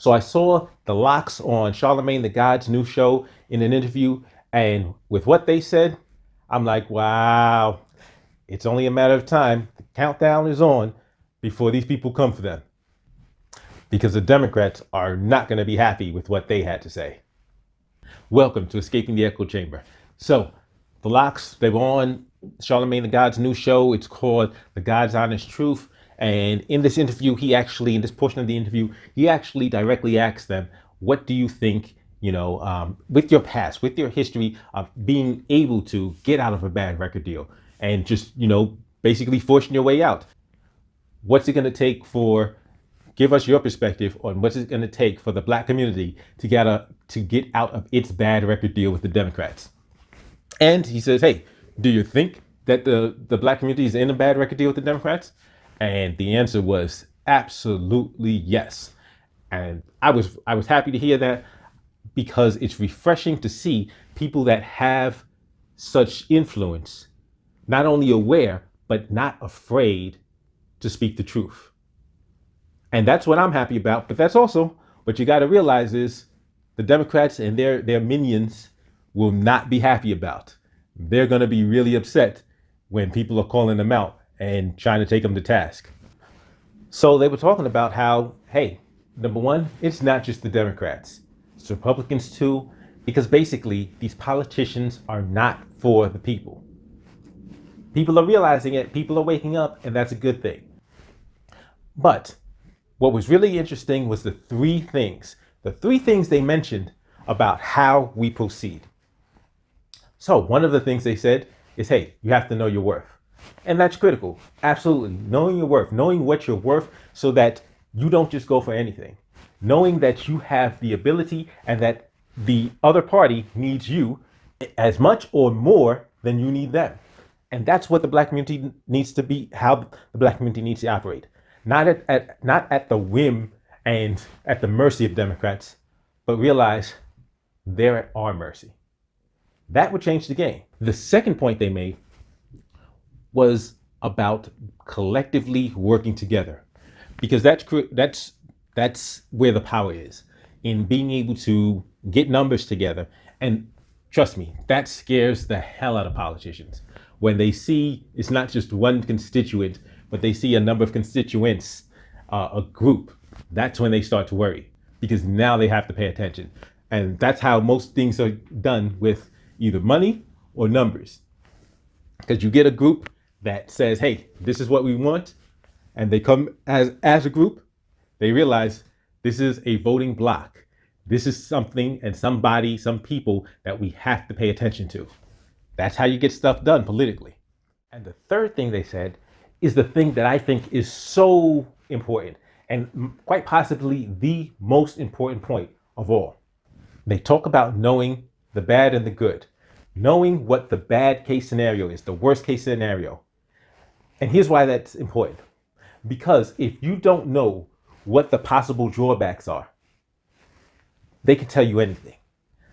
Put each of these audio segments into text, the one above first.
So I saw the locks on Charlamagne the God's new show in an interview, and with what they said, I'm like, wow, it's only a matter of time. The countdown is on before these people come for them, because the Democrats are not going to be happy with what they had to say. Welcome to Escaping the Echo Chamber. So, the locks, they were on Charlamagne the God's new show. It's called The God's Honest Truth. And in this interview, in this portion of the interview, he actually directly asked them, what do you think, with your past, with your history of being able to get out of a bad record deal and just, basically forcing your way out? What's it going to take give us your perspective on what's it going to take for the black community to get out of its bad record deal with the Democrats? And he says, hey, do you think that the black community is in a bad record deal with the Democrats? And the answer was absolutely yes. And I was happy to hear that, because it's refreshing to see people that have such influence, not only aware, but not afraid to speak the truth. And that's what I'm happy about. But that's also what you got to realize is the Democrats and their minions will not be happy about. They're going to be really upset when people are calling them out and trying to take them to task. So they were talking about how, hey, number one, it's not just the Democrats. It's Republicans too, because basically these politicians are not for the people. People are realizing it. People are waking up, and that's a good thing. But what was really interesting was the three things they mentioned about how we proceed. So one of the things they said is, hey, you have to know your worth. And that's critical. Absolutely. Knowing your worth, knowing what you're worth so that you don't just go for anything. Knowing that you have the ability and that the other party needs you as much or more than you need them. And that's what the black community needs to be, how the black community needs to operate. Not at the whim and at the mercy of Democrats, but realize they're at our mercy. That would change the game. The second point they made was about collectively working together, because that's where the power is, in being able to get numbers together. And trust me, that scares the hell out of politicians when they see it's not just one constituent, but they see a number of constituents, a group. That's when they start to worry, because now they have to pay attention. And that's how most things are done, with either money or numbers. Because you get a group that says, hey, this is what we want, and they come as a group, they realize this is a voting block. This is something and somebody, some people that we have to pay attention to. That's how you get stuff done politically. And the third thing they said is the thing that I think is so important, and quite possibly the most important point of all. They talk about knowing the bad and the good, knowing what the bad case scenario is, the worst case scenario. And here's why that's important. Because if you don't know what the possible drawbacks are, they can tell you anything.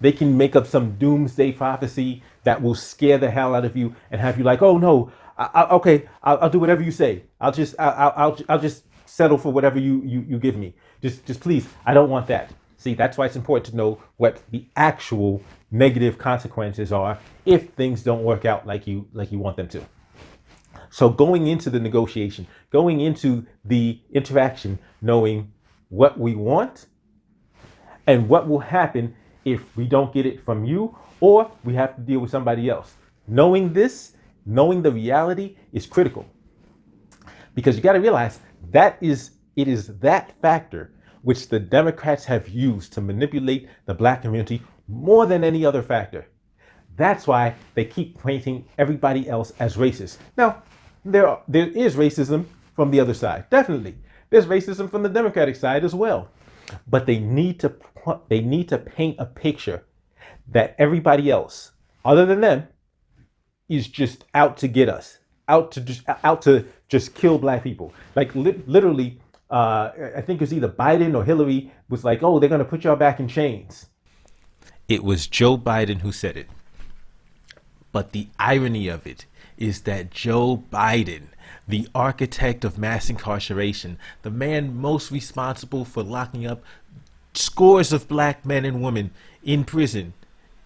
They can make up some doomsday prophecy that will scare the hell out of you and have you like, oh no, I'll do whatever you say. I'll just settle for whatever you give me. Just please, I don't want that. See, that's why it's important to know what the actual negative consequences are if things don't work out like you want them to. So going into the negotiation, going into the interaction, knowing what we want and what will happen if we don't get it from you or we have to deal with somebody else. Knowing the reality is critical, because you got to realize it is that factor which the Democrats have used to manipulate the black community more than any other factor. That's why they keep painting everybody else as racist. Now, there is racism from the other side. Definitely. There's racism from the Democratic side as well. But they need to paint a picture that everybody else, other than them, is just out to get us, out to just kill black people. Like literally, I think it was either Biden or Hillary was like, oh, they're going to put y'all back in chains. It was Joe Biden who said it. But the irony of it is that Joe Biden, the architect of mass incarceration, the man most responsible for locking up scores of black men and women in prison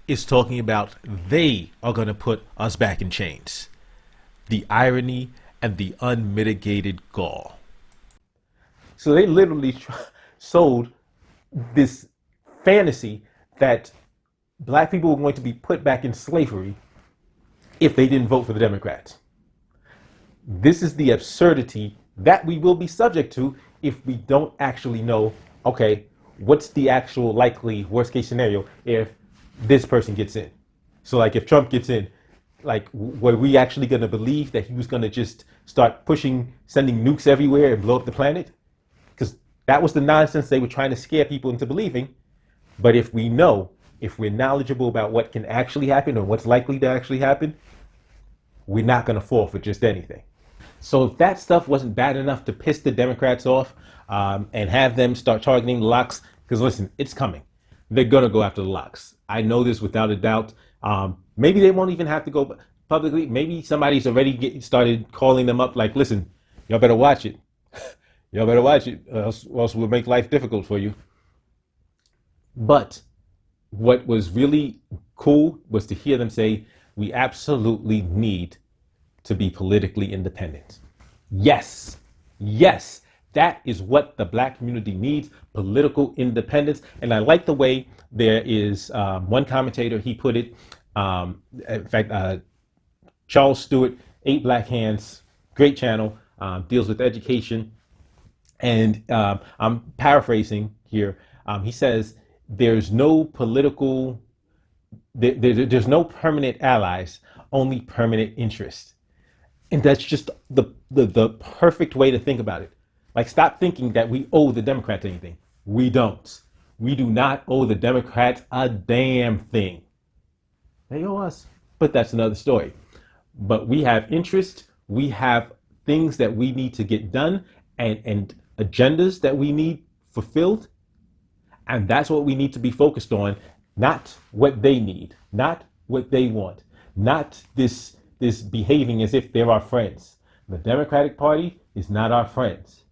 is talking about they are going to put us back in chains. The irony and the unmitigated gall. So they literally sold this fantasy that black people were going to be put back in slavery if they didn't vote for the Democrats. This is the absurdity that we will be subject to if we don't actually know, okay, what's the actual likely worst case scenario if this person gets in. So like if Trump gets in, like were we actually going to believe that he was going to just start sending nukes everywhere and blow up the planet? Because that was the nonsense they were trying to scare people into believing. But if we know, if we're knowledgeable about what can actually happen or what's likely to actually happen, we're not going to fall for just anything. So if that stuff wasn't bad enough to piss the Democrats off and have them start targeting the locks, because listen, it's coming. They're going to go after the locks. I know this without a doubt. Maybe they won't even have to go publicly. Maybe somebody's already started calling them up like, listen, y'all better watch it. Y'all better watch it, or else we'll make life difficult for you. But what was really cool was to hear them say, we absolutely need to be politically independent. Yes, yes, that is what the black community needs, political independence. And I like the way there is one commentator, he put it, in fact, Charles Stewart, 8 Black Hands, great channel, deals with education. And I'm paraphrasing here. He says, there's no political, there's no permanent allies, only permanent interest. And that's just the perfect way to think about it. Like, stop thinking that we owe the Democrats anything. We don't. We do not owe the Democrats a damn thing. They owe us, but that's another story. But we have interest. We have things that we need to get done and agendas that we need fulfilled. And that's what we need to be focused on, not what they need, not what they want, not this behaving as if they're our friends. The Democratic Party is not our friends.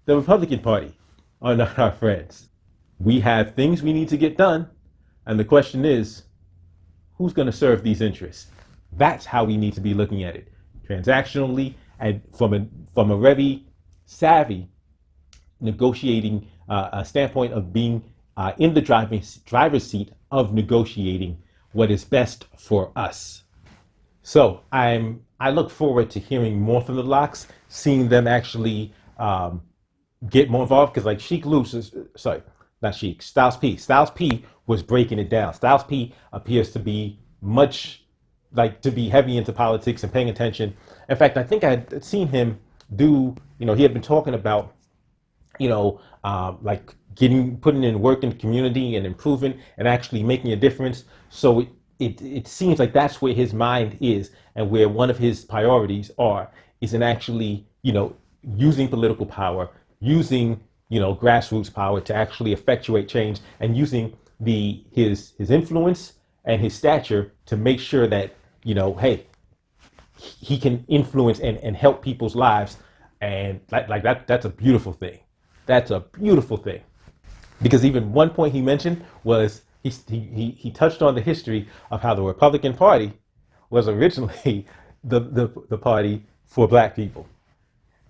The Republican Party are not our friends. We have things we need to get done, and the question is, who's going to serve these interests? That's how we need to be looking at it, transactionally and from a very savvy negotiating standpoint of being in the driver's seat of negotiating what is best for us. So I look forward to hearing more from the locks, seeing them actually get more involved, because like Styles P was breaking it down. Styles P appears to be to be heavy into politics and paying attention. In fact, I think I had seen him do, he had been talking about, like putting in work in the community and improving and actually making a difference. So it seems like that's where his mind is, and where one of his priorities is in actually, using political power, using, grassroots power to actually effectuate change, and using his influence and his stature to make sure that, hey, he can influence and help people's lives. And like that's a beautiful thing. That's a beautiful thing. Because even one point he mentioned was he touched on the history of how the Republican Party was originally the party for black people.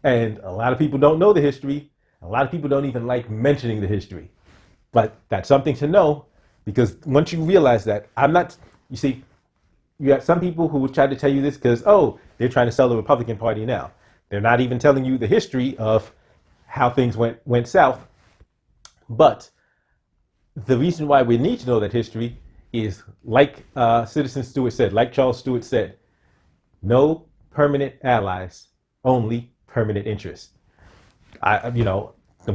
And a lot of people don't know the history. A lot of people don't even like mentioning the history. But that's something to know, because once you realize that, you see, you have some people who will try to tell you this because, they're trying to sell the Republican Party now. They're not even telling you the history of how things went south. But the reason why we need to know that history is, like Citizen Stewart said, like Charles Stewart said, no permanent allies, only permanent interests. I'm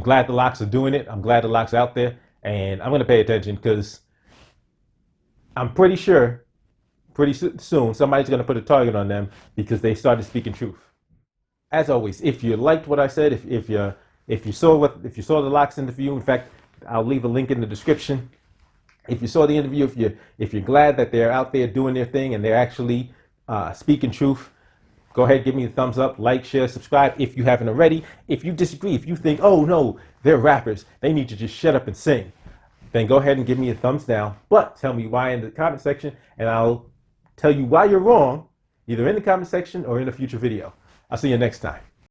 glad the locks are doing it. I'm glad the locks are out there, and I'm going to pay attention, because I'm pretty sure pretty soon somebody's going to put a target on them because they started speaking truth. As always, if you liked what I said, if you saw the locks interview, in fact, I'll leave a link in the description. If you saw the interview, if you're glad that they're out there doing their thing and they're actually speaking truth, Go ahead, give me a thumbs up, like, share, subscribe if you haven't already. If you disagree, if you think, oh no, they're rappers, they need to just shut up and sing, then go ahead and give me a thumbs down. But tell me why in the comment section, and I'll tell you why you're wrong, either in the comment section or in a future video. I'll see you next time.